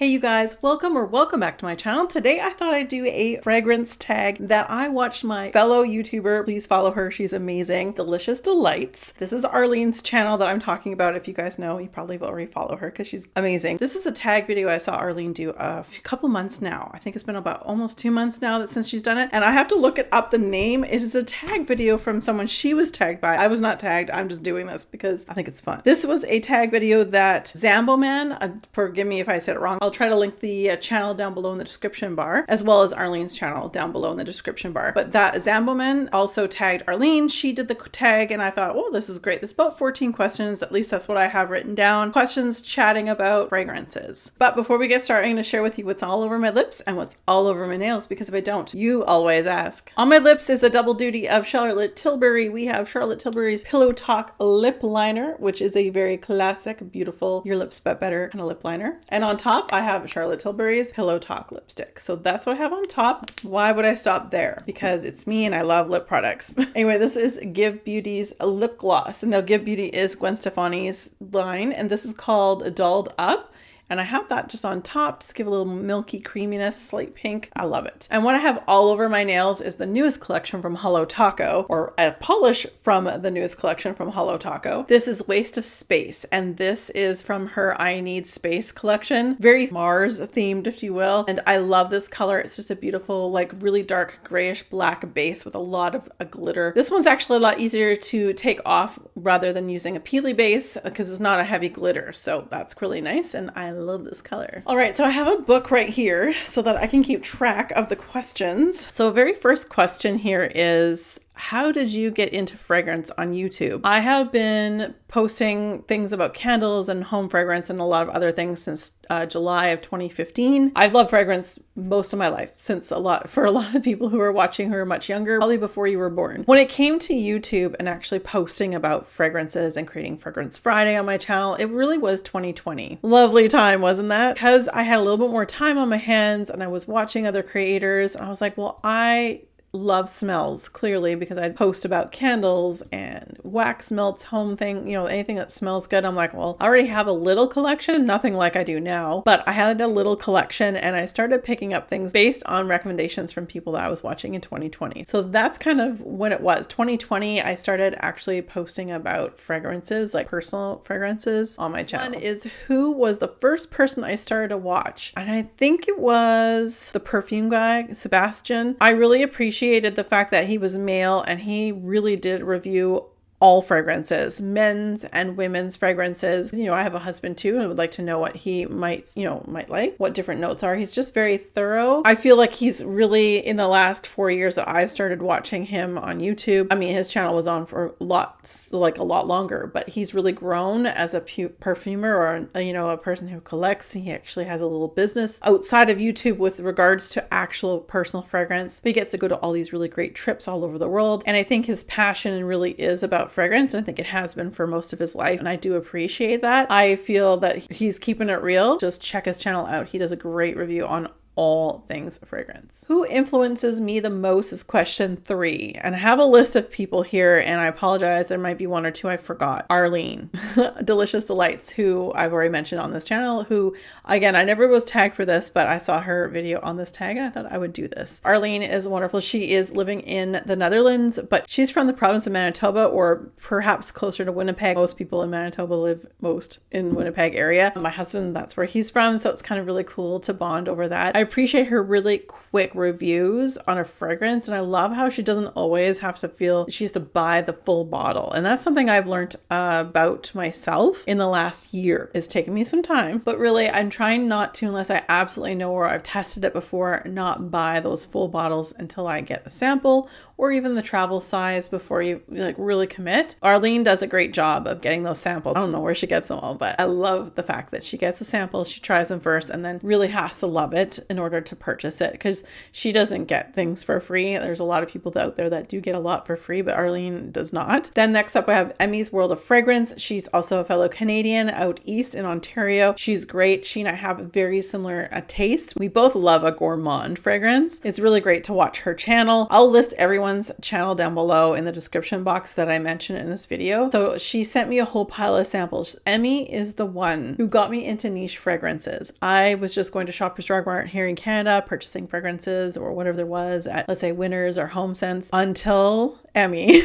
Hey you guys, welcome back to my channel. Today I thought I'd do a fragrance tag that I watched my fellow YouTuber, please follow her, she's amazing, Delicious Delights. This is Arlene's channel that I'm talking about. If you guys know, you probably will already follow her because she's amazing. This is a tag video I saw Arlene do a couple months now. I think it's been about almost 2 months now since she's done it, and I have to look it up the name. It is a tag video from someone she was tagged by. I was not tagged, I'm just doing this because I think it's fun. This was a tag video that Zambo Man, forgive me if I said it wrong, I'll try to link the channel down below in the description bar, as well as Arlene's channel down below in the description bar. But that Zamboman also tagged Arlene. She did the tag and I thought, well, this is great. There's about 14 questions. At least that's what I have written down. Questions chatting about fragrances. But before we get started, I'm going to share with you what's all over my lips and what's all over my nails, because if I don't, you always ask. On my lips is a double duty of Charlotte Tilbury. We have Charlotte Tilbury's Pillow Talk lip liner, which is a very classic, beautiful, your lips but better kind of lip liner. And on top, I have Charlotte Tilbury's Pillow Talk lipstick. So that's what I have on top. Why would I stop there? Because it's me and I love lip products. Anyway, this is Give Beauty's lip gloss. And now Give Beauty is Gwen Stefani's line, and this is called Dolled Up. And I have that just on top, just give a little milky creaminess, slight pink. I love it. And what I have all over my nails is the newest collection from Hello Taco, or a polish from the newest collection from Hello Taco. This is Waste of Space, and this is from her I Need Space collection. Very Mars themed, if you will. And I love this color. It's just a beautiful, like really dark grayish black base with a lot of glitter. This one's actually a lot easier to take off rather than using a peely base because it's not a heavy glitter. So that's really nice. And I love this color. All right, so I have a book right here so that I can keep track of the questions. So very first question here is, how did you get into fragrance on YouTube? I have been posting things about candles and home fragrance and a lot of other things since July of 2015. I've loved fragrance most of my life, since for a lot of people who are watching who are much younger, probably before you were born. When it came to YouTube and actually posting about fragrances and creating Fragrance Friday on my channel, it really was 2020. Lovely time, wasn't that? Because I had a little bit more time on my hands and I was watching other creators and I was like, well, I love smells, clearly, because I'd post about candles and wax melts, home thing, you know, anything that smells good. I'm like, well, I already have a little collection, nothing like I do now, but I had a little collection and I started picking up things based on recommendations from people that I was watching in 2020. So that's kind of when it was. 2020, I started actually posting about fragrances, like personal fragrances on my channel. One is, who was the first person I started to watch? And I think it was the perfume guy, Sebastian. I really appreciated the fact that he was male and he really did review all fragrances, men's and women's fragrances. You know, I have a husband too and would like to know what he might like, what different notes are. He's just very thorough. I feel like he's really, in the last 4 years that I've started watching him on YouTube, I mean, his channel was on for a lot longer, but he's really grown as a perfumer, or, you know, a person who collects. He actually has a little business outside of YouTube with regards to actual personal fragrance. But he gets to go to all these really great trips all over the world. And I think his passion really is about fragrance, and I think it has been for most of his life, and I do appreciate that. I feel that he's keeping it real. Just check his channel out. He does a great review on all things fragrance. Who influences me the most is question 3. And I have a list of people here, and I apologize, there might be 1 or 2 I forgot. Arlene, Delicious Delights, who I've already mentioned on this channel, who, again, I never was tagged for this, but I saw her video on this tag and I thought I would do this. Arlene is wonderful. She is living in the Netherlands, but she's from the province of Manitoba, or perhaps closer to Winnipeg. Most people in Manitoba live most in Winnipeg area. My husband, that's where he's from, so it's kind of really cool to bond over that. I appreciate her really quick reviews on a fragrance, and I love how she doesn't always have to feel she has to buy the full bottle. And that's something I've learned about myself in the last year. It's taken me some time, but really I'm trying not to, unless I absolutely know or I've tested it before, not buy those full bottles until I get a sample or even the travel size before you like really commit. Arlene does a great job of getting those samples. I don't know where she gets them all, but I love the fact that she gets a sample, she tries them first, and then really has to love it in order to purchase it, because she doesn't get things for free. There's a lot of people out there that do get a lot for free, but Arlene does not. Then next up we have Emmy's World of Fragrance. She's also a fellow Canadian out east in Ontario. She's great. She and I have a very similar taste. We both love a gourmand fragrance. It's really great to watch her channel. I'll list everyone everyone's channel down below in the description box that I mentioned in this video. So she sent me a whole pile of samples. Emmy is the one who got me into niche fragrances. I was just going to Shoppers Drug Mart here in Canada, purchasing fragrances or whatever there was at, let's say, Winners or Home Sense, until Emmy.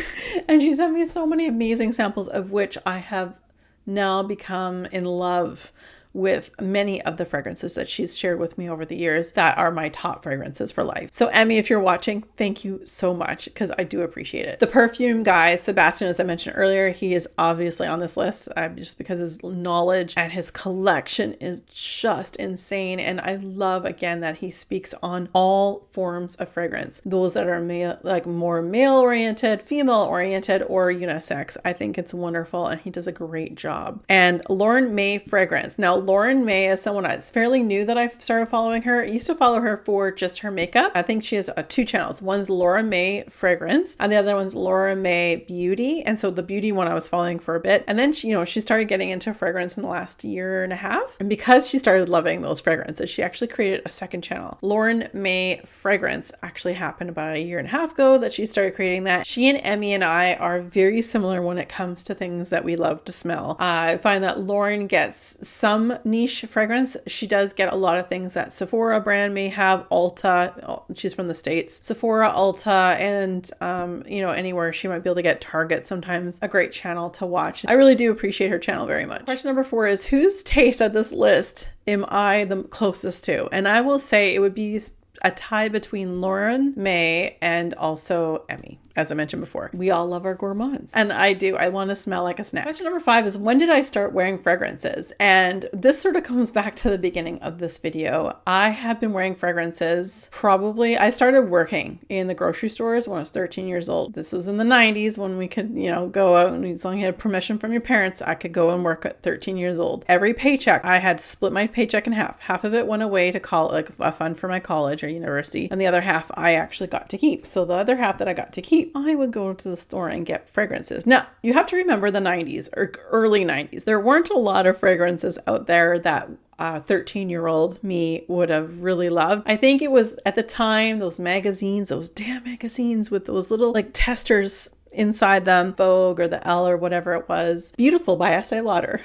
And she sent me so many amazing samples, of which I have now become in love with many of the fragrances that she's shared with me over the years that are my top fragrances for life. So Emmy, if you're watching, thank you so much, because I do appreciate it. The perfume guy, Sebastian, as I mentioned earlier, he is obviously on this list just because his knowledge and his collection is just insane. And I love, again, that he speaks on all forms of fragrance. Those that are male, like more male oriented, female oriented, or unisex. I think it's wonderful, and he does a great job. And Lauren May fragrance. Now, Lauren May is someone that's fairly new that I've started following her. I used to follow her for just her makeup. I think she has two channels. One's Laura May Fragrance, and the other one's Laura May Beauty. And so the beauty one I was following for a bit. And then she, she started getting into fragrance in the last year and a half. And because she started loving those fragrances, she actually created a second channel. Lauren May Fragrance actually happened about a year and a half ago that she started creating that. She and Emmy and I are very similar when it comes to things that we love to smell. I find that Lauren gets some niche fragrance. She does get a lot of things that Sephora brand may have. Ulta, she's from the States. Sephora, Ulta, and anywhere she might be able to get. Target, sometimes a great channel to watch. I really do appreciate her channel very much. Question number 4 is, whose taste at this list am I the closest to? And I will say it would be a tie between Lauren May and also Emmy. As I mentioned before, we all love our gourmands. And I do. I want to smell like a snack. Question number 5 is, when did I start wearing fragrances? And this sort of comes back to the beginning of this video. I have been wearing fragrances I started working in the grocery stores when I was 13 years old. This was in the 90s when we could, go out, and as long as you had permission from your parents, I could go and work at 13 years old. Every paycheck, I had to split my paycheck in half. Half of it went away to like a fund for my college or university, and the other half I actually got to keep. So the other half that I got to keep, I would go to the store and get fragrances. Now, you have to remember the 90s or early 90s. There weren't a lot of fragrances out there that 13-year-old me would have really loved. I think it was at the time, those magazines, those damn magazines with those little like testers inside them, Vogue or the Elle or whatever it was. Beautiful by Estee Lauder.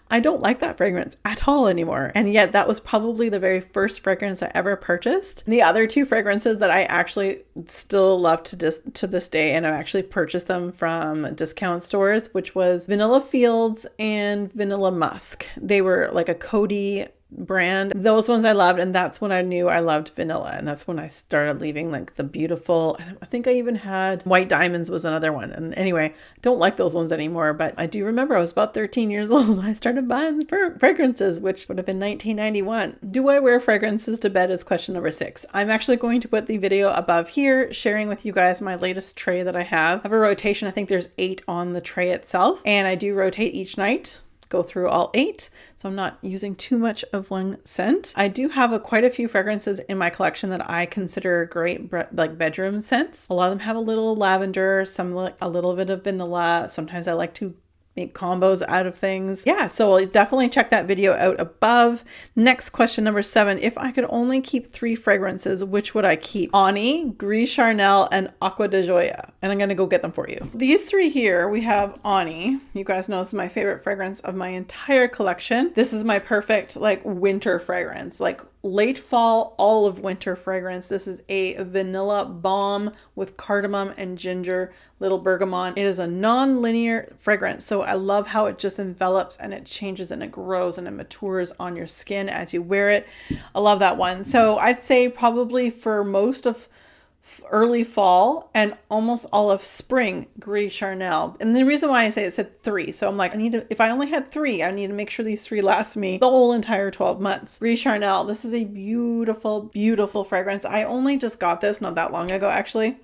I don't like that fragrance at all anymore. And yet that was probably the very first fragrance I ever purchased. And the other two fragrances that I actually still love to this day, and I've actually purchased them from discount stores, which was Vanilla Fields and Vanilla Musk. They were like a Coty brand. Those ones I loved, and that's when I knew I loved vanilla, and that's when I started leaving like the beautiful, I think I even had White Diamonds was another one. And anyway, don't like those ones anymore, but I do remember I was about 13 years old when I started buying fragrances, which would have been 1991. Do I wear fragrances to bed is question number 6. I'm actually going to put the video above here sharing with you guys my latest tray that I have. I have a rotation. I think there's 8 on the tray itself, and I do rotate each night, go through all 8, so I'm not using too much of one scent. I do have quite a few fragrances in my collection that I consider great like bedroom scents. A lot of them have a little lavender, some like a little bit of vanilla. Sometimes I like to make combos out of things. Yeah, so definitely check that video out above. Next question, number 7. If I could only keep 3 fragrances, which would I keep? Ani, Gris Charnel, and Acqua di Gioia. And I'm going to go get them for you. These 3 here, we have Ani. You guys know this is my favorite fragrance of my entire collection. This is my perfect like winter fragrance, like late fall, all of winter fragrance. This is a vanilla balm with cardamom and ginger, little bergamot. It is a non-linear fragrance, so I love how it just envelops and it changes and it grows and it matures on your skin as you wear it. I love that one. So I'd say probably for most of early fall and almost all of spring, Gris Charnel. And the reason why I say it said 3, so I'm like, if I only had 3, I need to make sure these 3 last me the whole entire 12 months. Gris Charnel, this is a beautiful, beautiful fragrance. I only just got this not that long ago, actually.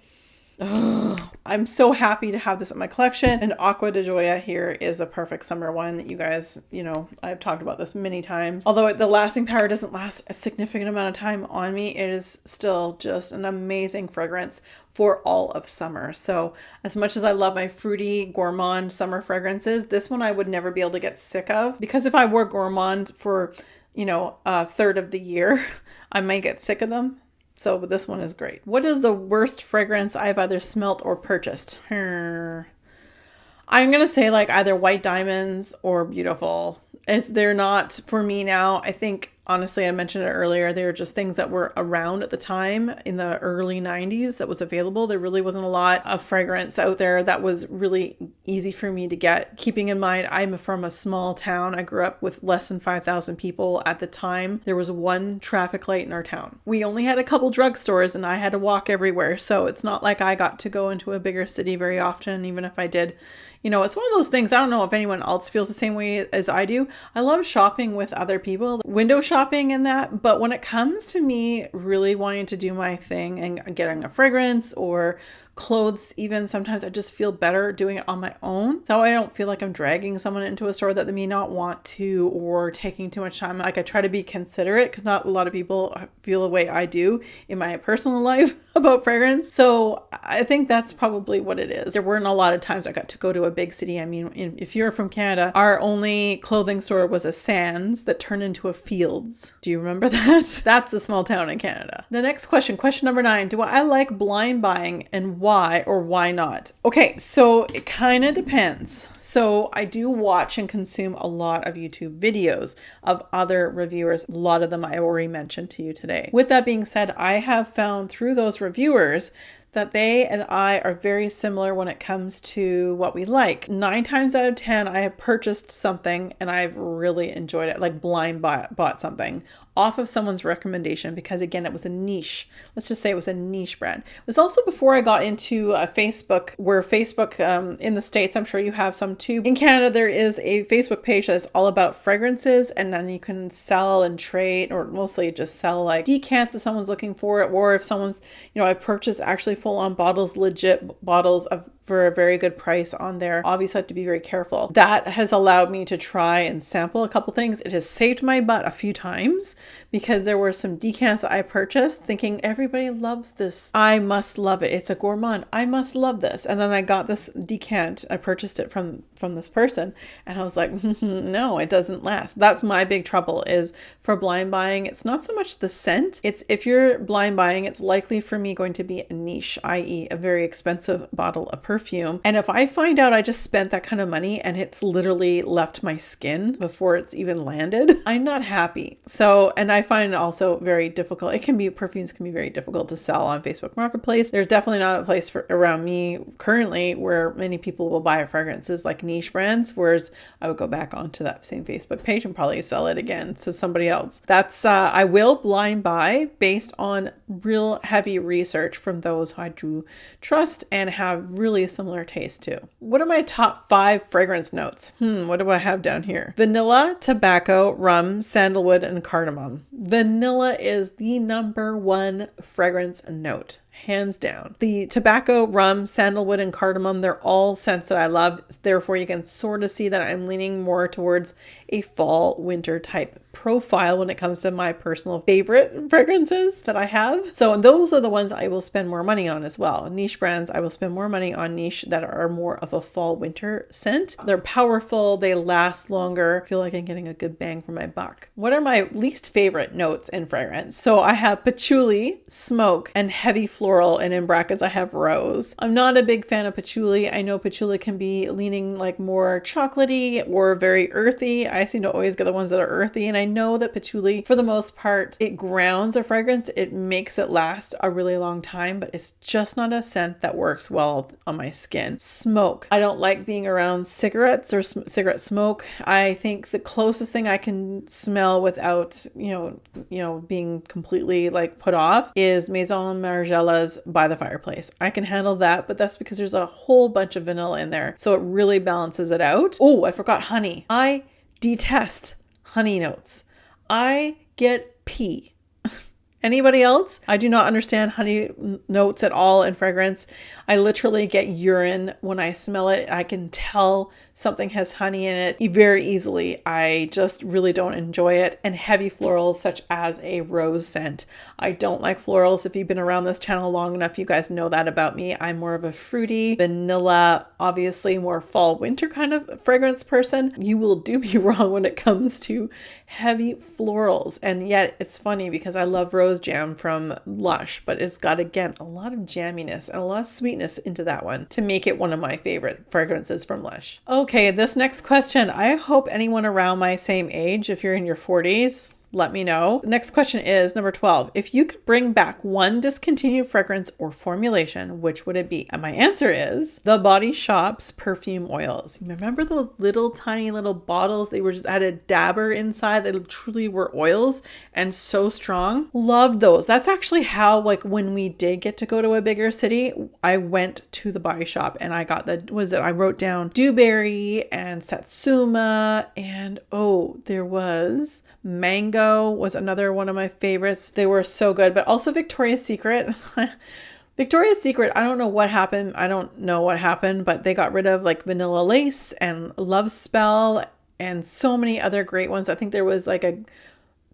Ugh. I'm so happy to have this in my collection. And Acqua di Gioia here is a perfect summer one. You guys, I've talked about this many times. Although the lasting power doesn't last a significant amount of time on me, it is still just an amazing fragrance for all of summer. So as much as I love my fruity gourmand summer fragrances, this one I would never be able to get sick of, because if I wore gourmand for, a third of the year, I might get sick of them. So this one is great. What is the worst fragrance I've either smelt or purchased? I'm going to say like either White Diamonds or Beautiful. They're not for me now. I think honestly, I mentioned it earlier, they were just things that were around at the time in the early 90s that was available. There really wasn't a lot of fragrance out there that was really easy for me to get. Keeping in mind, I'm from a small town. I grew up with less than 5,000 people at the time. There was one traffic light in our town. We only had a couple drugstores and I had to walk everywhere. So it's not like I got to go into a bigger city very often, even if I did. You know, it's one of those things, I don't know if anyone else feels the same way as I do. I love shopping with other people, window shopping and that. But when it comes to me really wanting to do my thing and getting a fragrance or clothes, even sometimes I just feel better doing it on my own. So I don't feel like I'm dragging someone into a store that they may not want to or taking too much time. Like I try to be considerate because not a lot of people feel the way I do in my personal life about fragrance. So I think that's probably what it is. There weren't a lot of times I got to go to a big city. I mean, if you're from Canada, our only clothing store was a Sands that turned into a Fields. Do you remember that? That's a small town in Canada. The next question number 9. Do I like blind buying and why or why not? Okay, so it kind of depends. So I do watch and consume a lot of YouTube videos of other reviewers. A lot of them I already mentioned to you today. With that being said, I have found through those reviewers that they and I are very similar when it comes to what we like. 9 times out of 10, I have purchased something and I've really enjoyed it, like blind bought something off of someone's recommendation because again, it was a niche. Let's just say it was a niche brand. It was also before I got into Facebook, where Facebook in the States, I'm sure you have some too. In Canada, there is a Facebook page that's all about fragrances and then you can sell and trade or mostly just sell like decants if someone's looking for it or if someone's, I've purchased actually full on bottles, legit bottles for a very good price on there. Obviously, I have to be very careful. That has allowed me to try and sample a couple things. It has saved my butt a few times because there were some decants that I purchased thinking everybody loves this. I must love it. It's a gourmand. I must love this. And then I got this decant. I purchased it from this person and I was like, no, it doesn't last. That's my big trouble is for blind buying. It's not so much the scent. It's if you're blind buying, it's likely for me going to be a niche, i.e. a very expensive bottle of perfume. And if I find out I just spent that kind of money and it's literally left my skin before it's even landed, I'm not happy. So, and I find it also very difficult. Perfumes can be very difficult to sell on Facebook Marketplace. There's definitely not a place around me currently where many people will buy fragrances like niche brands, whereas I would go back onto that same Facebook page and probably sell it again to somebody else. That's, I will blind buy based on real heavy research from those who I do trust and have really similar taste to. What are my top 5 fragrance notes? What do I have down here? Vanilla, tobacco, rum, sandalwood, and cardamom. Vanilla is the number 1 fragrance note. Hands down. The tobacco, rum, sandalwood, and cardamom, they're all scents that I love. Therefore, you can sort of see that I'm leaning more towards a fall, winter type profile when it comes to my personal favorite fragrances that I have. So those are the ones I will spend more money on as well. Niche brands, I will spend more money on niche that are more of a fall, winter scent. They're powerful. They last longer. I feel like I'm getting a good bang for my buck. What are my least favorite notes in fragrance? So I have patchouli, smoke, and heavy floral, and in brackets I have rose. I'm not a big fan of patchouli. I know patchouli can be leaning like more chocolatey or very earthy. I seem to always get the ones that are earthy, and I know that patchouli, for the most part, it grounds a fragrance. It makes it last a really long time, but it's just not a scent that works well on my skin. Smoke. I don't like being around cigarettes or cigarette smoke. I think the closest thing I can smell without, being completely like put off is Maison Margiela's By the Fireplace. I can handle that, but that's because there's a whole bunch of vanilla in there. So it really balances it out. Oh, I forgot honey. I detest honey notes. I get pee. Anybody else? I do not understand honey notes at all in fragrance. I literally get urine when I smell it. I can tell something has honey in it very easily. I just really don't enjoy it. And heavy florals such as a rose scent. I don't like florals. If you've been around this channel long enough, you guys know that about me. I'm more of a fruity, vanilla, obviously more fall winter kind of fragrance person. You will do me wrong when it comes to heavy florals. And yet it's funny because I love Rose Jam from Lush, but it's got, again, a lot of jamminess and a lot of sweetness into that one to make it one of my favorite fragrances from Lush. Okay, this next question, I hope anyone around my same age, if you're in your 40s, let me know. The next question is number 12. If you could bring back one discontinued fragrance or formulation, which would it be? And my answer is The Body Shop's perfume oils. You remember those little tiny little bottles? They were just had a dabber inside. They truly were oils and so strong. Loved those. That's actually how, like, when we did get to go to a bigger city, I went to the Body Shop and I got I wrote down Dewberry and Satsuma, and there was Mango was another one of my favorites. They were so good, but also Victoria's Secret. Victoria's Secret, I don't know what happened. But they got rid of like Vanilla Lace and Love Spell and so many other great ones. I think there was like a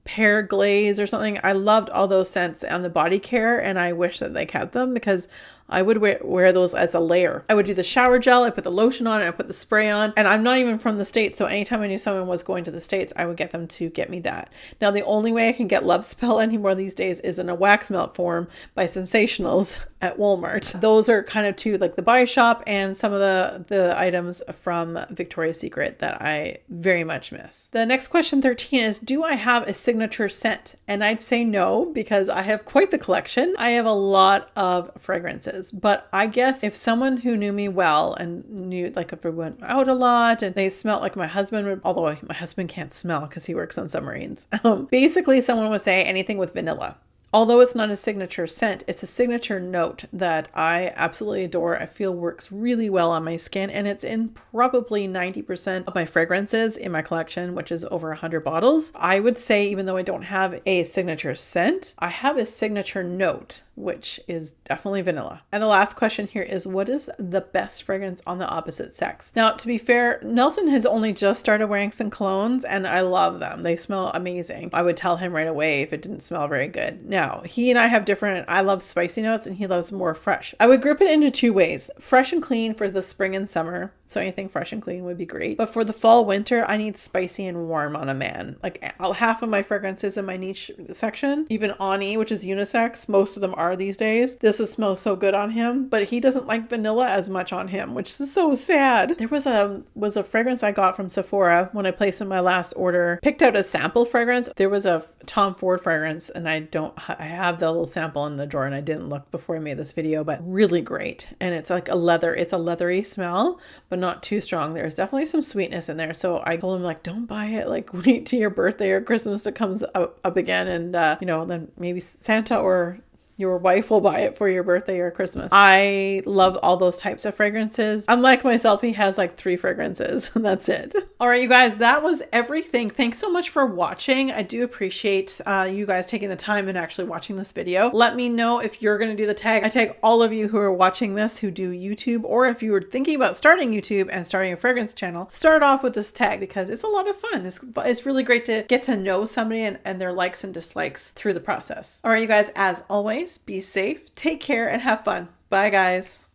Pear Glaze or something. I loved all those scents on the body care, and I wish that they kept them because I would wear those as a layer. I would do the shower gel, I put the lotion on, I put the spray on, and I'm not even from the States, so anytime I knew someone was going to the States, I would get them to get me that. Now, the only way I can get Love Spell anymore these days is in a wax melt form by Sensationals at Walmart. Those are kind of two, like the Body Shop and some of the items from Victoria's Secret that I very much miss. The next question, 13, is do I have a signature scent? And I'd say no, because I have quite the collection. I have a lot of fragrances. But I guess if someone who knew me well and knew, like, if we went out a lot and they smelled like my husband would, although my husband can't smell because he works on submarines, basically someone would say anything with vanilla. Although it's not a signature scent, it's a signature note that I absolutely adore. I feel works really well on my skin, and it's in probably 90% of my fragrances in my collection, which is over 100 bottles. I would say, even though I don't have a signature scent, I have a signature note, which is definitely vanilla. And the last question here is, what is the best fragrance on the opposite sex? Now, to be fair, Nelson has only just started wearing some colognes, and I love them. They smell amazing. I would tell him right away if it didn't smell very good. Now, he and I have different, I love spicy notes and he loves more fresh. I would group it into two ways. Fresh and clean for the spring and summer. So anything fresh and clean would be great. But for the fall, winter, I need spicy and warm on a man. Like half of my fragrances in my niche section, even Ani, which is unisex, most of them are these days. This would smell so good on him, but he doesn't like vanilla as much on him, which is so sad. There was a fragrance I got from Sephora when I placed in my last order. Picked out a sample fragrance. There was a Tom Ford fragrance, and I have the little sample in the drawer and I didn't look before I made this video, but really great. And it's like it's a leathery smell, but not too strong. There's definitely some sweetness in there. So I told him, like, don't buy it, like wait till your birthday or Christmas to comes up again. And, then maybe Santa or your wife will buy it for your birthday or Christmas. I love all those types of fragrances. Unlike myself, he has like 3 fragrances and that's it. All right, you guys, that was everything. Thanks so much for watching. I do appreciate you guys taking the time and actually watching this video. Let me know if you're going to do the tag. I tag all of you who are watching this who do YouTube, or if you were thinking about starting YouTube and starting a fragrance channel, start off with this tag because it's a lot of fun. It's really great to get to know somebody and their likes and dislikes through the process. All right, you guys, as always, be safe, take care, and have fun. Bye, guys.